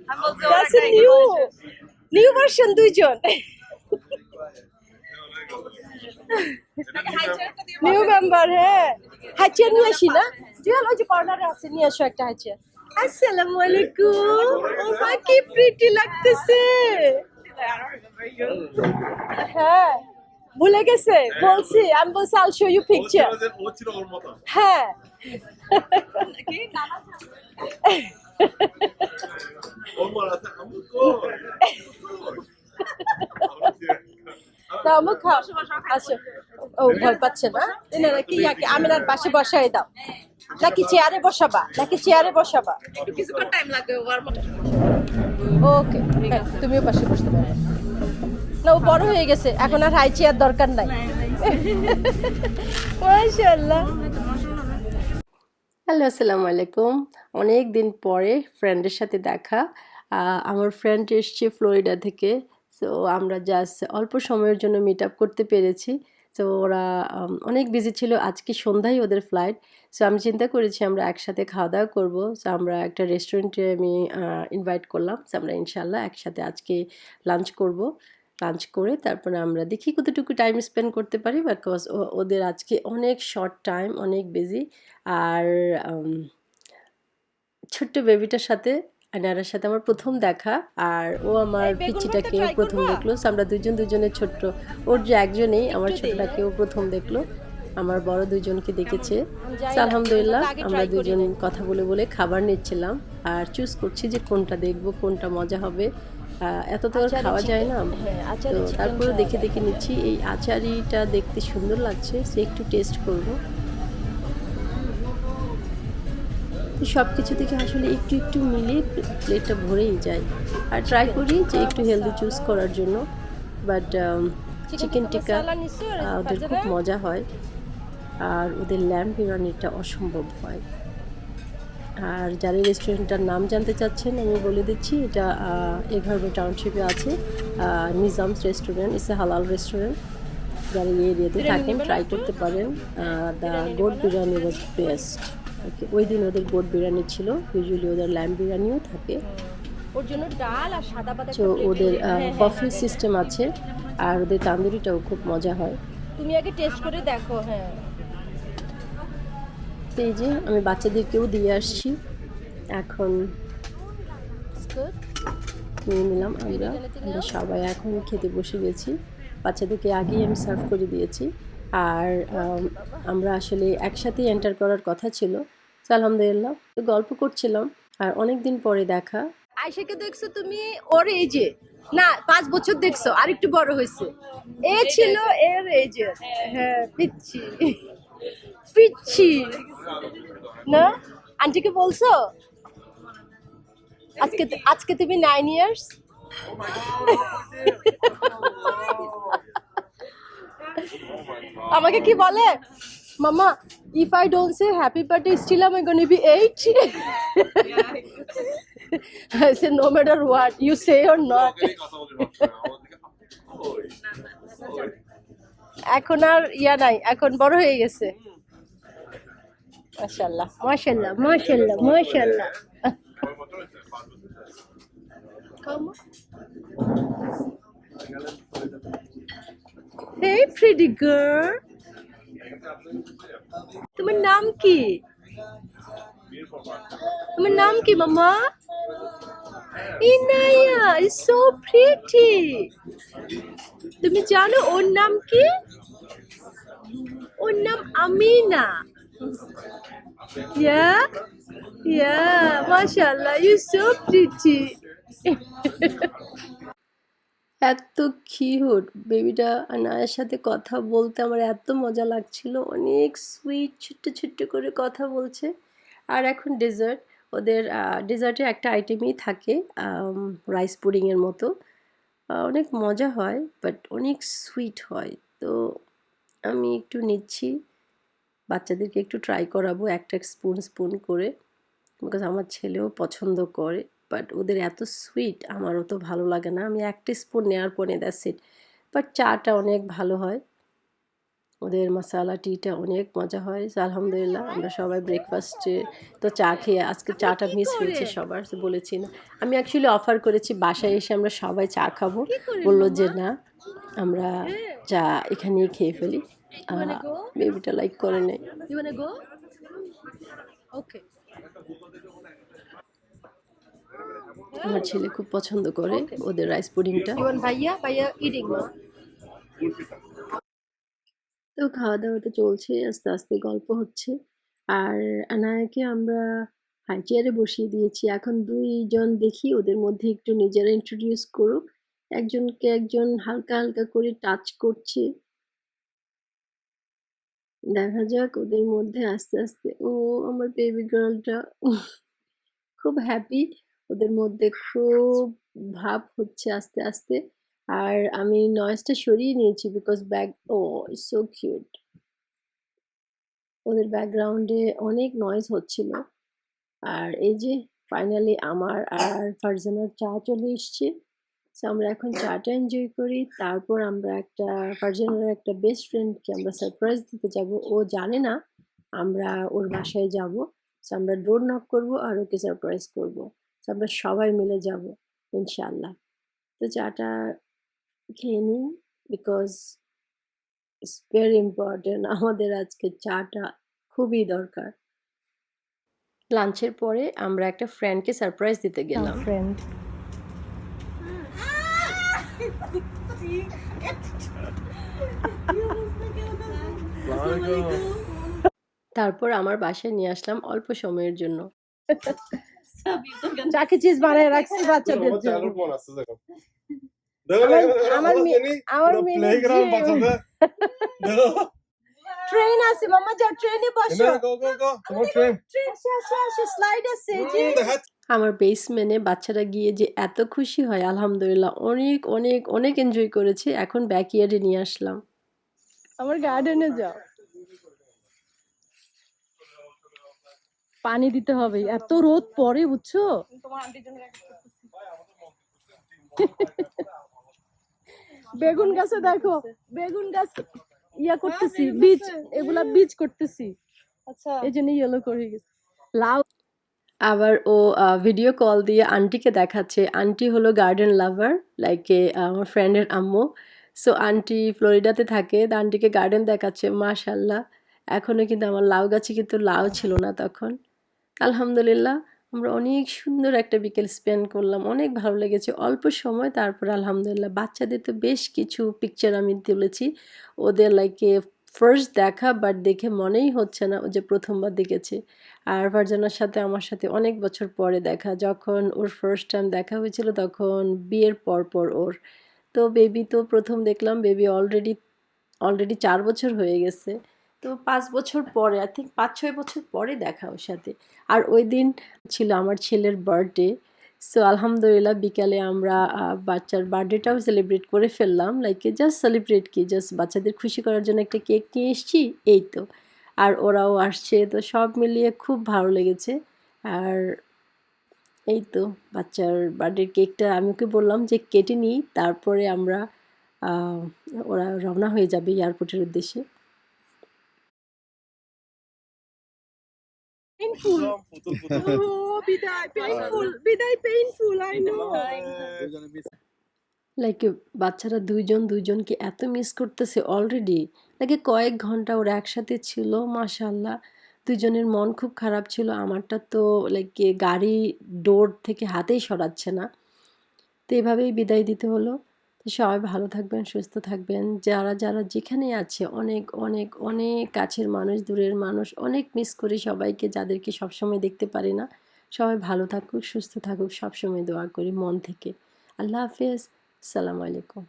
That's a new version দুইজন new member হ্যাঁ high chair নিয়ে আসি না জুয়েল ওই যে কর্নারে আছে নিয়ে আসো একটা হাই চেয়ার আসসালামু আলাইকুম ও মা কি প্রিটি লাগতেছে হ্যাঁ ভুলে গেছে বলছি আমি বলছি আল শো ইউ পিকচার হ্যাঁ দাও মুখ খাও আচ্ছা ও ভয় পাচ্ছে না এনারা কি ইয়াকে আমিনার পাশে বসাই দাও নাকি চেয়ারে বসাবা একটু কিছুক্ষণ টাইম লাগবে ওকে তুমিও পাশে বসতে পারো না ও বড় হয়ে গেছে এখন আর হাই চেয়ার দরকার নাই মাশাআল্লাহ হ্যালো আসসালামু আলাইকুম অনেক দিন পরে ফ্রেন্ডের সাথে দেখা আমার ফ্রেন্ড এসছে ফ্লোরিডা থেকে সো আমরা জাস্ট অল্প সময়ের জন্য মিট আপ করতে পেরেছি তো ওরা অনেক বিজি ছিল আজকে সন্ধ্যায় ওদের ফ্লাইট সো আমি চিন্তা করেছি আমরা একসাথে খাওয়া দাওয়া করবো সো আমরা একটা রেস্টুরেন্টে আমি ইনভাইট করলাম সো আমরা ইনশাল্লাহ একসাথে আজকে লাঞ্চ করে তারপরে আমরা দেখি কতটুকু টাইম স্পেন্ড করতে পারি বিকজ ওদের আজকে অনেক শর্ট টাইম অনেক বিজি আর ছোট্ট বেবিটার সাথে আনারার সাথে আমার প্রথম দেখা আর ও আমার পিচিটাকেও প্রথম দেখলো আমরা দুজনের ছোট্ট ওর যে একজনেই আমার ছোটটাকেও প্রথম দেখলো আমার বড় দুজনকে দেখেছে আলহামদুলিল্লাহ আমরা দুজন কথা বলে খাবার নিচ্ছিলাম আর চুজ করছি যে কোনটা দেখবো কোনটা মজা হবে এত তো খাওয়া যায় না তো তারপরে দেখে নিচ্ছি এই আচারিটা দেখতে সুন্দর লাগছে সে একটু টেস্ট করব সব কিছু থেকে আসলে একটু মিলিয়ে প্লেটটা ভরেই যায় আর ট্রাই করি যে একটু হেলদি চুজ করার জন্য বাট চিকেন টিক্কা ওদের খুব মজা হয় আর ওদের ল্যাম্ব বিরিয়ানিটা অসম্ভব হয় আর যারা রেস্টুরেন্টটার নাম জানতে চাচ্ছেন আমি বলে দিচ্ছি এটা এঘারো টাউনশিপে আছে নিজামস রেস্টুরেন্ট ইটস এ হালাল রেস্টুরেন্ট যারা এই এরিয়াতে থাকেন ট্রাই করতে পারেন the goat biryani was best okay ওই দিন ওদের গোট বিরিয়ানি ছিল ইউজুয়ালি ওদের ল্যাম্ব বিরিয়ানিও থাকে ওর জন্য ডাল আর সাদা পাতা তো ওদের বাফে সিস্টেম আছে আর ওদের তান্দুরিটাও খুব মজা হয় তুমি আগে টেস্ট করে দেখো হ্যাঁ এই যে আমি বাচ্চাদেরকেও দিয়ে আসছি এখন নিয়ে নিলাম আমরা সবাই এখন খেতে বসে গেছি বাচ্চাদেরকে আগেই আমি সার্ভ করে দিয়েছি আর আমরা আসলে একসাথেই এন্টার করার কথা ছিল আলহামদুলিল্লাহ তো গল্প করছিলাম আর অনেক দিন পরে দেখা আয়েশাকে দেখছো তুমি ওর এজে না 5 বছর দেখছো আর একটু বড় হয়েছে এ ছিল এর এজে হ্যাঁ পিচ্ছি না আন্টিকে বলছো আজকে তুমি 9 ইয়ার্স আমাকে কি বলে মামা if I don't say happy birthday still am I going to be 8 I say no matter what you say or not এখন আর ইয়া নাই এখন বড় হয়ে গেছে মাশাআল্লাহ মাশাআল্লাহ মাশাআল্লাহ মাশাআল্লাহ Hey pretty girl তোমার নাম কি মামা ইনায়া is so pretty তুমি জানো ওর নাম কি ওর নাম Amina yeah mashallah you so pretty এত কিউট বেবিটা আনায়ার সাথে কথা বলতে আমার এত মজা লাগছিল অনেক সুইট ছোট্ট করে কথা বলছে আর এখন ডেজার্ট ওদের ডেজার্টের একটা আইটেমই থাকে রাইস পুডিংয়ের মতো অনেক মজা হয় বাট অনেক সুইট হয় তো আমি একটু নিচ্ছি বাচ্চাদেরকে একটু ট্রাই করাবো একটা স্পুন করে বিকজ আমার ছেলেও পছন্দ করে বাট ওদের এত সুইট আমারও তো ভালো লাগে না আমি একটা স্পুন নেওয়ার পরে দ্যাটস ইট বাট চাটা অনেক ভালো হয় ওদের মাসালা টিটা অনেক মজা হয়। আলহামদুলিল্লাহ আমরা সবাই ব্রেকফাস্টে তো চা খেয়ে আজকে চাটা মিস হয়েছে সবার, বলেছি না। আমি অ্যাকচুয়ালি অফার করেছি বাসায় এসে আমরা সবাই চা খাবো, বললো যে না আমরা চা এখানেই খেয়ে ফেলি। বেবিটা লাইক করে নেই। আমার ছেলে খুব পছন্দ করে ওদের রাইস পুডিংটা। তো খাওয়া দাওয়া তো চলছে, আস্তে আস্তে গল্প হচ্ছে। আর আনায়াকে আমরা হাই চেয়ারে বসিয়ে দিয়েছি। এখন দুইজন দেখি ওদের মধ্যে একটু নিজেরা ইন্ট্রোডিউস করুক। একজনকে একজন হালকা হালকা করে টাচ করছে। দেখা যাক ওদের মধ্যে আস্তে আস্তে। ও আমার বেবি গার্লটা খুব হ্যাপি, ওদের মধ্যে খুব ভাব হচ্ছে আস্তে আস্তে। আর আমি নয়েজটা সরিয়ে নিয়েছি বিকজ ব্যাক ও সো কিউট, ওদের ব্যাকগ্রাউন্ডে অনেক নয়েজ হচ্ছিল। আর এই যে ফাইনালি আমার আর ফারজানার চা চলে এসছে। সো আমরা এখন চাটা এনজয় করি, তারপর আমরা ফারজানার একটা বেস্ট ফ্রেন্ডকে আমরা সারপ্রাইজ দিতে যাব। ও জানে না আমরা ওর বাসায় যাব। সো আমরা ডোর নক করবো আর ওকে সারপ্রাইজ করবো। সো আমরা সবাই মিলে যাব ইনশাআল্লাহ। তো চাটা খেয়ে নিই বিকজ ইটস ভেরি ইম্পর্টেন্ট, আমাদের আজকে চাটা খুবই দরকার। লাঞ্চের পরে আমরা একটা ফ্রেন্ডকে সারপ্রাইজ দিতে গেলাম। ফ্রেন্ড তারপর আমার বাসায় নিয়ে আসলাম অল্প সময়ের জন্য। চাকি চিজ বানায় রাখছি বাচ্চাদের জন্য। ট্রেন আছে মামা, যাও ট্রেনে বসো। স্লাইড আছে। আমার বেসমেন্টে বাচ্চারা গিয়ে যে এত খুশি হয়, আলহামদুলিল্লাহ অনেক অনেক অনেক এনজয় করেছে। এখন ব্যাকইয়ার্ডে নিয়ে আসলাম। আমার গার্ডেনে যাও, পানি দিতে হবে, এত রোদ পড়ে বুঝছো। বেগুন গাছে দেখো, বেগুন গাছ ইয়া করতেছি, বীজ এগুলা বীজ করতেছি। আচ্ছা এই জন্য ইয়েলো করে গেছে। লাউ আবার ও ভিডিও কল দিয়ে আন্টিকে দেখাচ্ছে। আন্টি হলো গার্ডেন লাভার, লাইক আমার ফ্রেন্ডের আম্মু। সো আন্টি ফ্লোরিডাতে থাকে, তো আন্টিকে গার্ডেন দেখাচ্ছে। মাশাল্লাহ, এখনও কিন্তু আমার লাউ গাছে কিন্তু লাউ ছিল না তখন। আলহামদুলিল্লাহ আমরা অনেক সুন্দর একটা বিকেল স্পেন্ড করলাম, অনেক ভালো লেগেছে অল্প সময়। তারপর আলহামদুলিল্লাহ বাচ্চাদের তো বেশ কিছু পিকচার আমি তুলেছি। ওদের লাইকে ফার্স্ট দেখা, বাট দেখে মনেই হচ্ছে না ও যে প্রথমবার দেখেছে। আর ফারজানার সাথে আমার সাথে অনেক বছর পরে দেখা, যখন ওর ফার্স্ট টাইম দেখা হয়েছিল তখন বিয়ের পর ওর। তো বেবি তো প্রথম দেখলাম, বেবি অলরেডি 4 বছর হয়ে গেছে। তো 5 বছর পরে, আই থিঙ্ক 5-6 বছর পরে দেখা ওর সাথে। আর ওই দিন ছিল আমার ছেলের বার্থডে। সো আলহামদুলিল্লাহ বিকালে আমরা বাচ্চার বার্থডেটাও সেলিব্রেট করে ফেললাম। লাইক জাস্ট সেলিব্রেট কি, জাস্ট বাচ্চাদের খুশি করার জন্য একটা কেক নিয়ে এসেছি, এই তো। আর ওরাও আসছে, তো সব মিলিয়ে খুব ভালো লেগেছে। আর এই তো বাচ্চার বার্থডের কেকটা আমি ওকে বললাম যে কেটে নিই, তারপরে আমরা ওরা রওনা হয়ে যাবে এয়ারপোর্টের উদ্দেশ্যে। পেইনফুল। বিদায় পেইনফুল, বিদায় পেইনফুল, আই নো। লাইক বাচ্চারা দুইজনকে এত মিস করতেছে অলরেডি। লাইক কয়েক ঘন্টা ওরা একসাথে ছিল, মাশাল্লাহ দুইজনের মন খুব খারাপ ছিল। আমারটা তো লাইক গাড়ি ডোর থেকে হাতেই সরাচ্ছে না। তো এভাবেই বিদায় দিতে হলো। তো সবাই ভালো থাকবেন, সুস্থ থাকবেন। যারা যারা যেখানে আছে, অনেক অনেক অনেক কাছের মানুষ, দূরের মানুষ, অনেক মিস করি সবাইকে, যাদেরকে সবসময় দেখতে পারি না। সবাই ভালো থাকুক, সুস্থ থাকুক, সবসময় দোয়া করি মন থেকে। আল্লাহ হাফেজ, আসসালামু আলাইকুম।